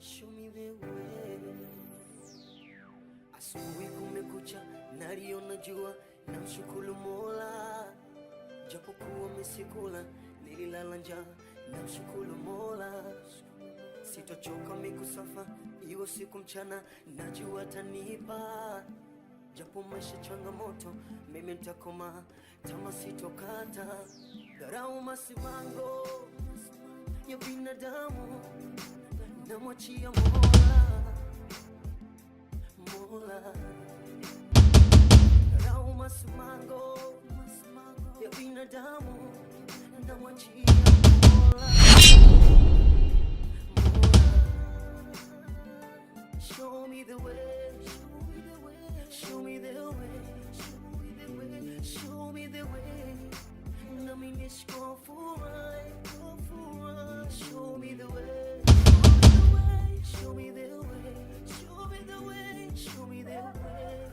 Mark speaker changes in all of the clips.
Speaker 1: Show me the way. Asubuhi kumekucha, naliona jua, namshukuru Mola. Japokuwa misikula, nililala njaa, namshukuru Mola. Sitochoka mikusafa, iwe siku mchana, najua atanipa. Japo maisha changamoto, mimi nitakoma, tama sitokata. Dharau masimango ya binadamu, namwachia Mola. Dharau masimango ya binadamu, namwachia Mola. Show me the way, show me the way, show me the way. Nami nishko furai, show me the way, show me the way, show me the way, show me the way.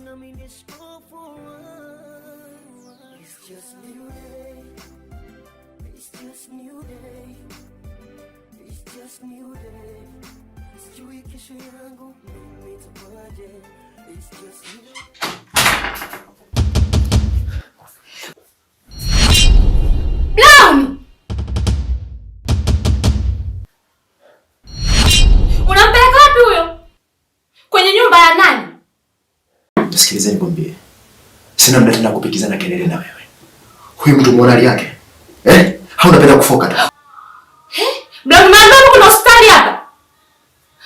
Speaker 1: Nami nishko furai. It's just new day, it's just new day, it's just new day. Sijui kesho yangu mimi itakuwaje. It's just you.
Speaker 2: Brown! Unampeleka wapi huyo? Kwenye nyumba ya nani?
Speaker 3: Sikilizeni nikwambie. Sina muda tena kupikizana kelele na wewe. Huyu mtu muona hali yake? Au unapenda kufoka tu?
Speaker 2: Brown, mambo kuna hospitali hapa.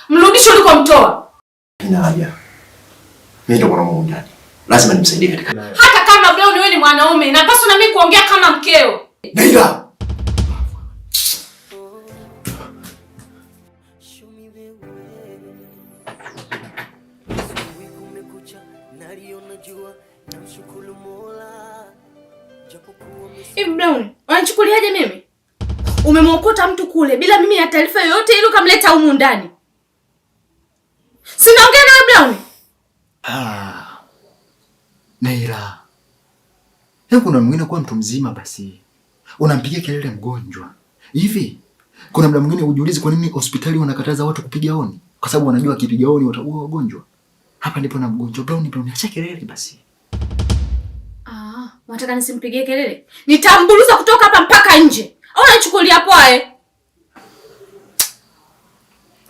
Speaker 2: Mrudisho ulikomtoa.
Speaker 3: Ina haja. Mimi ndo mwanaume ndani. Lazima nimsaidie katika.
Speaker 2: Hata kama Brown wewe ni mwanaume, napaswa na mimi kuongea kama mkeo.
Speaker 3: Naila.
Speaker 1: Show me the way. Asubuhi kumekucha, naliona jua, namshukuru Mola. Japokuwa
Speaker 2: Hivi Brown, unanichukuliaje mimi? Umemwokota mtu kule bila mimi ya taarifa yoyote ili ukamleta humu ndani. Sinaongea na Brown.
Speaker 3: Naila. Hebu kuna mwingine kwa mtu mzima basi. Unampigia kelele mgonjwa. Hivi kuna muda mwingine ujiulize kwa nini hospitali wanakataza watu kupiga honi? Kwa sababu wanajua akipiga honi wataua wagonjwa. Hapa ndipo na mgonjwa. Brown, acha kelele basi.
Speaker 2: Unataka nisimpigie kelele? Nitamburuza kutoka hapa mpaka nje. Au unachukulia poa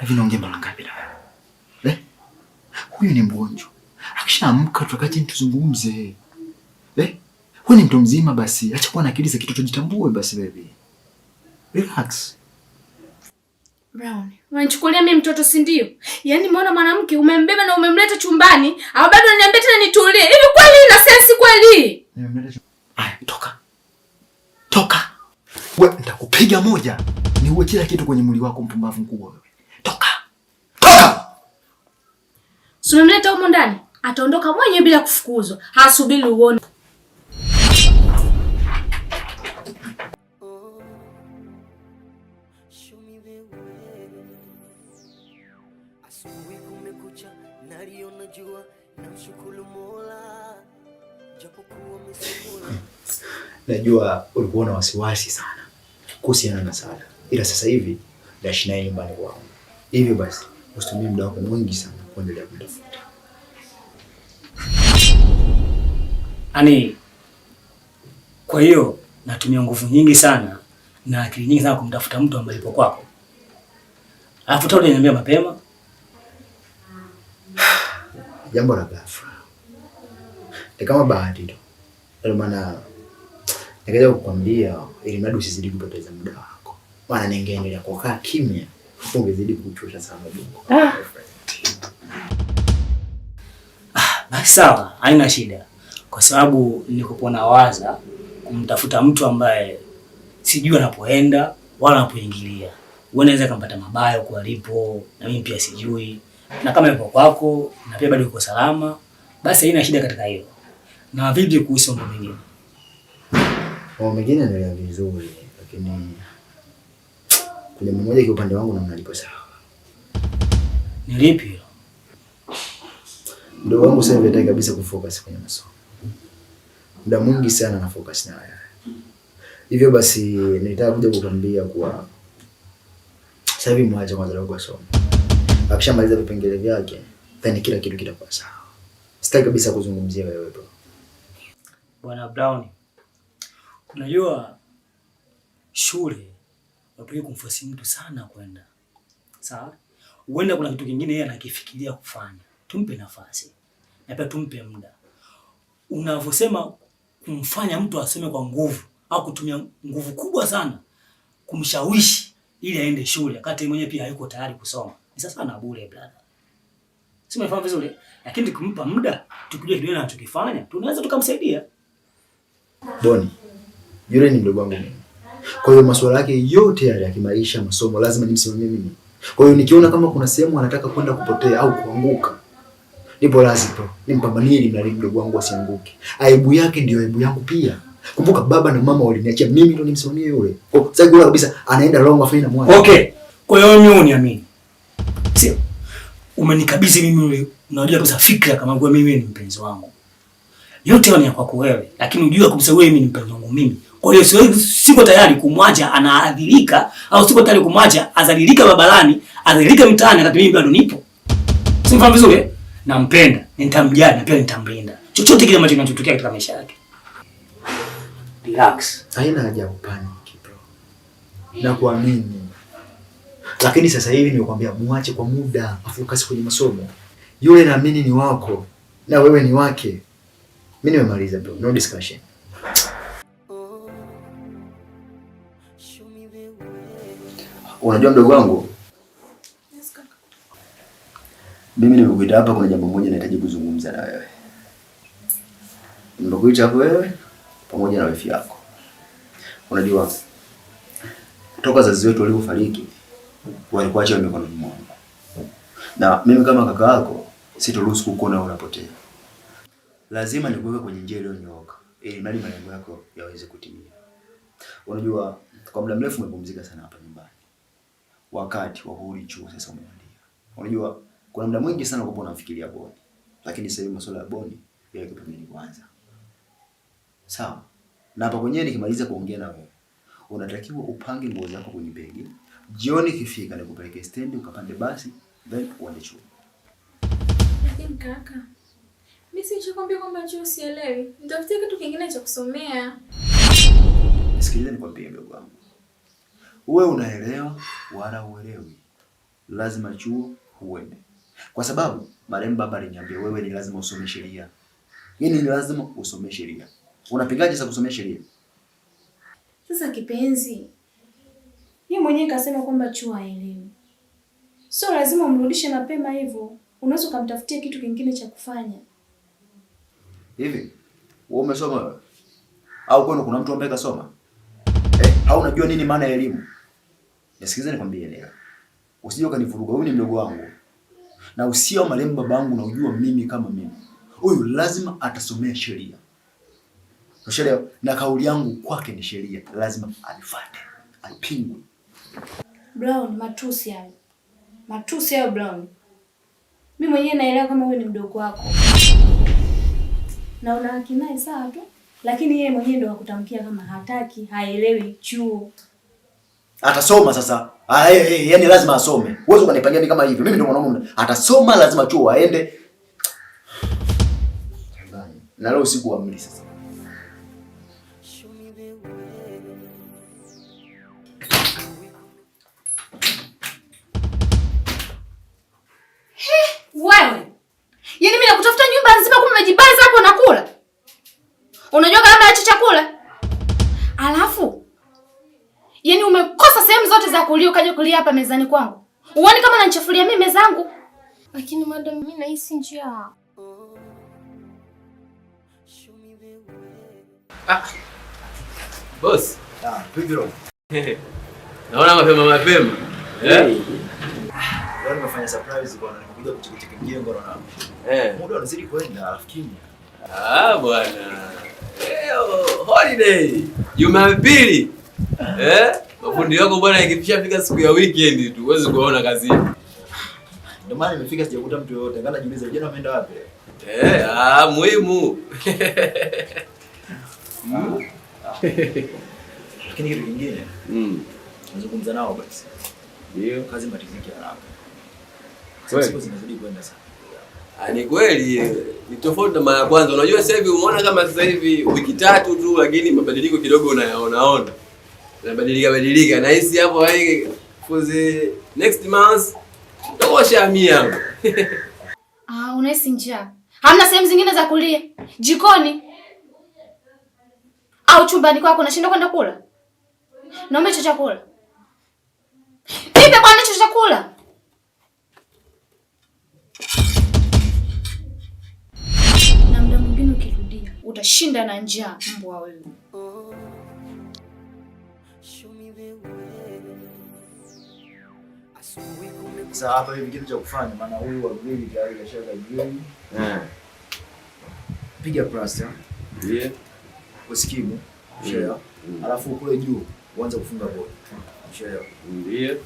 Speaker 3: Hivi naongea mara ngapi na wewe? Huyu ni mgonjwa. Akishaamka tukakaje tuzungumze. Wewe ni mtu mzima basi. Acha kuwa na akili za kitoto, jitambue basi baby. Relax.
Speaker 2: Brown, unanichukulia mimi mtoto si ndio? Yaani umeona mwanamke umembeba na umemleta chumbani, au bado unaniambia tena nitulie. Hivi kweli ina sense kweli?
Speaker 3: Aya, toka. Toka. Wewe nitakupiga moja. Niue kila kitu kwenye mwili wako, mpumbavu mkubwa wewe. Toka. Toka.
Speaker 2: Si umemleta huko ndani? Ataondoka mwenyewe bila kufukuzwa. Hasubiri uone.
Speaker 1: show me the way. Asubuhi kumekucha, naliona jua, namshukuru Mola. Japokuwa misikula.
Speaker 3: Najua ulikuwa na wasiwasi sana kuhusiana na Sara. Ila sasa hivi naishi naye nyumbani kwao. Hivyo basi usitumie muda wako mwingi sana kuendelea kumtafuta.
Speaker 4: Kwa hiyo natumia nguvu nyingi sana na akili nyingi sana kumtafuta mtu ambaye yupo kwako. Alafu tao unaniambia mapema.
Speaker 3: Jambo la ghafla. Ni kama bahati tu. Ndio maana nikaja kukwambia ili mradi usizidi kupoteza muda wako. Maana ningeendelea kukaa kimya, ungezidi kuchosha sana bongo.
Speaker 4: Basi sawa, haina shida. Kwa sababu nilikuwa nawaza kumtafuta mtu ambaye sijui anapoenda wala anapoingilia. Wewe unaweza kumpata mabaya huko alipo na mimi pia sijui. Na kama yuko kwako na pia bado yuko salama, basi haina shida katika hiyo. Na vipi kuhusu mambo mengine?
Speaker 3: Mambo mengine yanaendelea vizuri, lakini kuna mmoja kwa upande wangu namna lipo sawa.
Speaker 4: Ni lipi hilo?
Speaker 3: Ndio wangu sasa hivi kabisa kufocus kwenye masomo. Muda mwingi sana na focus na wewe. Hivyo basi nilitaka kuja kukuambia kuwa Sasa hivi mwache kwanza dogo asome. Akishamaliza vipengele vyake, then kila kitu kitakuwa sawa. Sitaki kabisa kuzungumzia wewe bro.
Speaker 4: Bwana Brown, unajua shule watu kumforce mtu sana kwenda. Sawa? Huenda kuna kitu kingine yeye anakifikiria kufanya. Tumpe nafasi. Na pia tumpe muda. Unavyosema kumfanya mtu asome kwa nguvu au kutumia nguvu kubwa sana kumshawishi ili aende shule wakati yeye mwenyewe pia hayuko tayari kusoma. Ni sasa na bure brother. Si umefahamu vizuri? Lakini tukimpa muda, tukijua kile anachokifanya, tunaweza tukamsaidia.
Speaker 3: Boni, yule ni mdogo wangu mimi. Kwa hiyo masuala yake yote yale ya kimaisha, masomo lazima nimsimamie mimi. Kwa hiyo nikiona kama kuna sehemu anataka kwenda kupotea au kuanguka, nipo lazima nimpambanie ili mradi mdogo wangu asianguke. Aibu yake ndio aibu yangu pia. Kumbuka baba na mama waliniachia mimi ndo nimsimamie yule. Kwa sasa gora kabisa anaenda wrong afanye na mwana.
Speaker 4: Okay. Kwa hiyo mimi uniamini. Sio. Umenikabidhi mimi yule, unajua kabisa fikra kama kwa mimi ni mpenzi wangu. Yote ni kwako wewe, lakini unajua kabisa wewe mimi ni mpenzi wangu mimi. Kwa hiyo siko tayari kumwacha anaadhirika au siko tayari kumwacha azalilika babalani, azalilika mtaani wakati mimi bado nipo. Simfahamu vizuri? Nampenda, nitamjali na pia nitamlinda. Chochote kile ambacho kinachotokea katika maisha yake. Relax.
Speaker 3: Haina haja ya kupanic bro. Na kuamini. Lakini sasa hivi nimekuambia muache kwa muda, afukasi kwenye masomo. Yule naamini ni wako na wewe ni wake. Mimi nimemaliza bro, no discussion. Unajua mdogo wangu?
Speaker 2: Yes, kaka.
Speaker 3: Mimi nimekuita hapa, kuna jambo moja nahitaji kuzungumza na wewe. Nimekuita hapo wewe pamoja na wifi yako. Unajua toka wazazi wetu walipofariki walikuacha mikononi mwangu. Na mimi kama kaka yako sitoruhusu kukuona unapotea. Lazima nikuweke kwenye njia iliyonyooka ili mali malengo yako yaweze kutimia. Unajua kwa muda mrefu umepumzika sana hapa nyumbani. Wakati wa kurudi chuo sasa umeandia. Unajua kuna muda mwingi sana uko unafikiria Boni. Lakini sasa hivi masuala ya Boni yale kipembeni kwanza. Sawa? Na hapa kwenyewe nikimaliza kuongea na wewe, unatakiwa upange nguo zako kwenye begi. Jioni ikifika nikupeleke stendi ukapande basi then uende chuo.
Speaker 2: Lakini kaka, mimi sijakwambia kwamba chuo sielewi. Nitafutia kitu kingine cha kusomea.
Speaker 3: Sikiliza nikwambie ndugu wangu. Wewe unaelewa wala uelewi. Lazima chuo uende. Kwa sababu marehemu baba aliniambia wewe ni lazima usome sheria. Ni lazima usome sheria. Unapingaje sasa kusomea sheria?
Speaker 2: Sasa kipenzi, yeye mwenyewe kasema kwamba chuo haelewi. Sio lazima umrudishe mapema hivyo. Unaweza kumtafutia kitu kingine cha kufanya.
Speaker 3: Hivi, wewe umesoma wewe? Au kuna mtu ambaye kasoma? Au unajua nini maana ya elimu? Nisikilize nikwambie leo. Usije ukanivuruga, huyu ni mdogo wangu. Na usio marehemu babangu na ujua mimi kama mimi. Huyu lazima atasomea sheria. Sheria na kauli yangu kwake ni sheria, lazima alifuate, alipingwe.
Speaker 2: Brown, matusi hayo. Matusi hayo Brown. Mimi mwenyewe naelewa kama wewe ni mdogo wako. Na una haki naye sawa tu, lakini yeye mwenyewe ndio akutamkia kama hataki, haelewi chuo.
Speaker 3: Atasoma sasa. Yaani lazima asome. Uwezo ukanipangia mimi kama hivyo. Mimi ndio mwanamume. Atasoma lazima chuo aende. Na leo usiku wa mli sasa.
Speaker 2: Wewe. Yaani mimi nakutafuta nyumba nzima kumbe umejibaza hapo na kula. Unajua gharama ya chakula? Alafu yaani umekosa sehemu zote za kulia ukaja kulia hapa mezani kwangu. Uone kama unanichafulia mimi mezangu. Lakini madam mimi nahisi njaa.
Speaker 5: Boss.
Speaker 3: Pigro.
Speaker 5: Naona mapema.
Speaker 3: Leo nimefanya surprise bwana, nimekuja kuchekecheka mjengo na muda unazidi kwenda alafu kimya.
Speaker 5: Bwana. Holiday. Jumapili. Mafundi wako bwana ikifika siku ya weekend tu uweze kuona kazini.
Speaker 3: Ndio maana nimefika sijakuta mtu yoyote. Ngana jiuliza jana ameenda wapi?
Speaker 5: Muhimu.
Speaker 3: Lakini kitu kingine. Nazungumza nao basi.
Speaker 5: Ndio.
Speaker 3: Kazi matiziki haraka.
Speaker 5: Kweli.
Speaker 3: Siku zinazidi kwenda sana.
Speaker 5: Ni kweli ni tofauti na mara ya kwanza. Unajua sasa hivi umeona kama sasa hivi wiki 3 tu, lakini mabadiliko kidogo unayaona. Yanabadilika na hisi hapo hai for the next month tokosha mia.
Speaker 2: Unahisi njaa? Hamna sehemu zingine za kulia? Jikoni au chumbani kwako unashinda kwenda kula? Naomba hicho chakula. Nipe bwana hicho chakula. Na muda mwingine ukirudia utashinda na njaa, mbwa wewe.
Speaker 3: Sasa hapa hivi kitu cha kufanya, maana huyu wa grili tayari kashaka grili. Piga plaster.
Speaker 5: Ndio.
Speaker 3: Usikimu. Share. Alafu kule juu uanze kufunga bodi. Share.
Speaker 5: Ndio.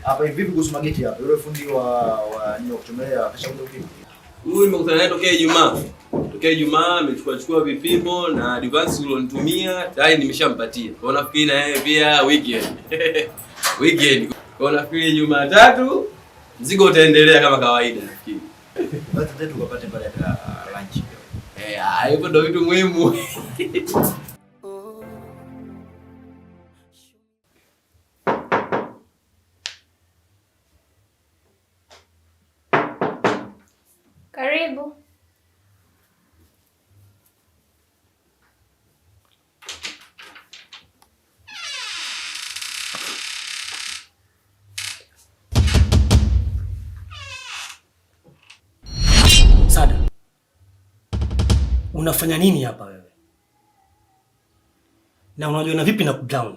Speaker 3: Hapa hivi vipi kuhusu mageti hapa? Yule fundi wa nini kuchomelea akashauri kipi?
Speaker 5: Huyu nimekutana naye tokea Ijumaa. Tokea Ijumaa amechukua vipimo na advance ulionitumia tayari nimeshampatia. Kwa nafikiri na yeye pia weekend. Kwa nafikiri Jumatatu mzigo utaendelea kama kawaida nafikiri.
Speaker 3: Basi tatu tukapate pale hata lunch.
Speaker 5: Hivyo ndio vitu muhimu.
Speaker 2: Karibu.
Speaker 4: Sada, unafanya nini hapa wewe? Na unajiona vipi na Brown?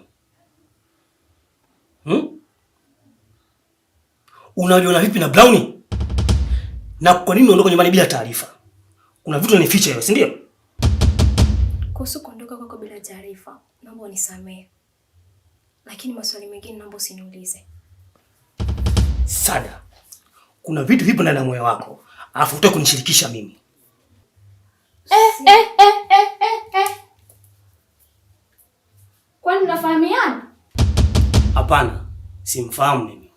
Speaker 4: Unajiona vipi na Brown? Na kwa nini uondoka nyumbani bila taarifa? Kuna vitu unanificha wewe, si ndio?
Speaker 6: Kuhusu kuondoka kwako bila taarifa, naomba unisamehe. Lakini maswali mengine naomba usiniulize.
Speaker 4: Sada, kuna vitu vipo ndani ya moyo wako, alafu utaki kunishirikisha mimi.
Speaker 2: Kwani unafahamiana?
Speaker 4: Hapana, simfahamu mimi.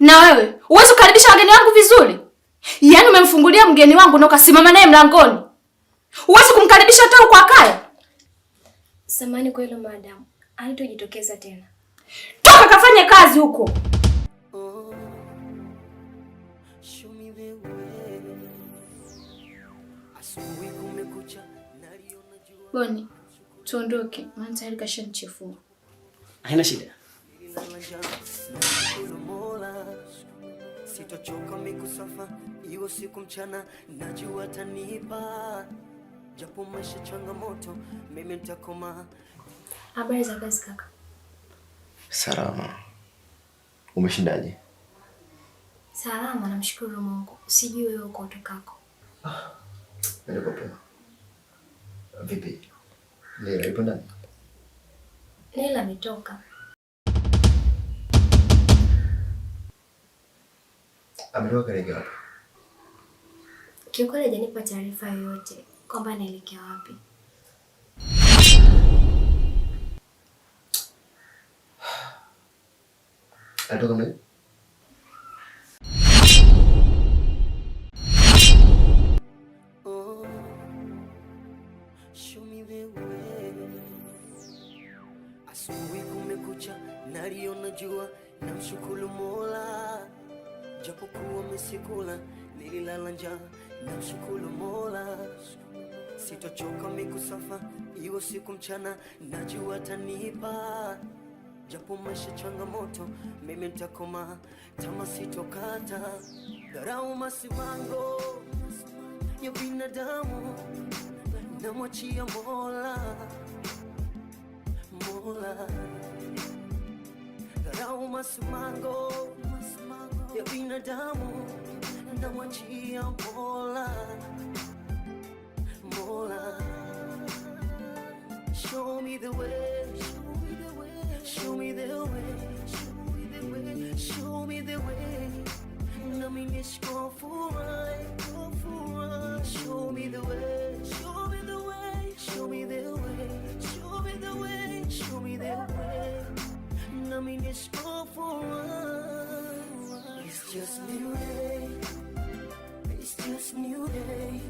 Speaker 2: Na wewe, huwezi kukaribisha wageni wangu vizuri? Yaani umemfungulia mgeni wangu na ukasimama naye mlangoni. Huwezi kumkaribisha hata kwa kaya?
Speaker 6: Samahani kwa hilo madam. Haitojitokeza tena.
Speaker 2: Toka kafanye kazi huko. Boni, tuondoke, maana tayari kashanichefua.
Speaker 4: Haina shida.
Speaker 1: Sitochoka mikusafa iwe siku mchana, najua tanipa japo maisha changamoto, mimi nitakoma.
Speaker 6: Habari za kazi kaka?
Speaker 7: Salama. Umeshindaje?
Speaker 6: Salama, namshukuru Mungu. Sijui wewe uko utokako.
Speaker 3: Niko poa. Vipi? Leo ipo ndani?
Speaker 6: Lela ametoka.
Speaker 3: Ametoka kaelekea wapi?
Speaker 6: Kiukweli hajanipa taarifa yoyote kwamba anaelekea wapi.
Speaker 3: Anatoka mle?
Speaker 1: Asubuhi kumekucha, naliona jua, namshukuru Mola. Japokuwa mesikula, nililala njaa, namshukuru Mola. Sitochoka mikusafa, iwe siku mchana, najua tanipa japo maisha changamoto, mimi nitakoma, tama sitokata. Dharau masimango ya binadamu, namwachia Mola. Dharau masimango ya binadamu, namwachia Mola. Show me the way, show me the way, show me the way. Nami nishkofurahi, show me the way, show me the way, show me the way, show me the way, show me the way. nishkofua. It's just new day, it's just new day,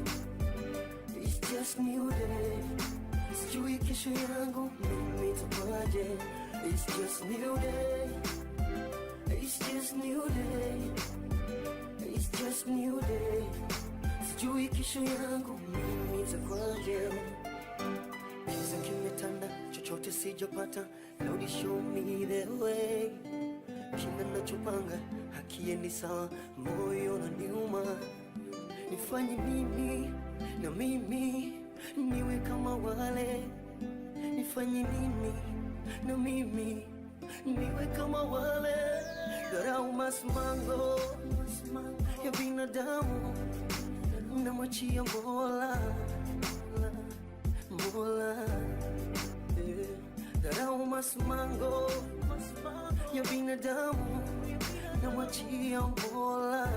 Speaker 1: it's just new day. Sijui kesho yangu mimi itakuwaje. It's just new day, it's just new day, it's just new day. Sijui kesho yangu mimi itakuwaje. Kiza kimetanda, chochote sijapata. Lord, show me the way. Kila nachopanga hakiendi sawa, moyo unaniuma. Nifanye nini na mimi niwe kama wale? Nifanye nini na mimi niwe kama wale? Dharau masimango ya binadamu namwachia Mola, Mola. Dharau masimango ya binadamu namwachia Mola.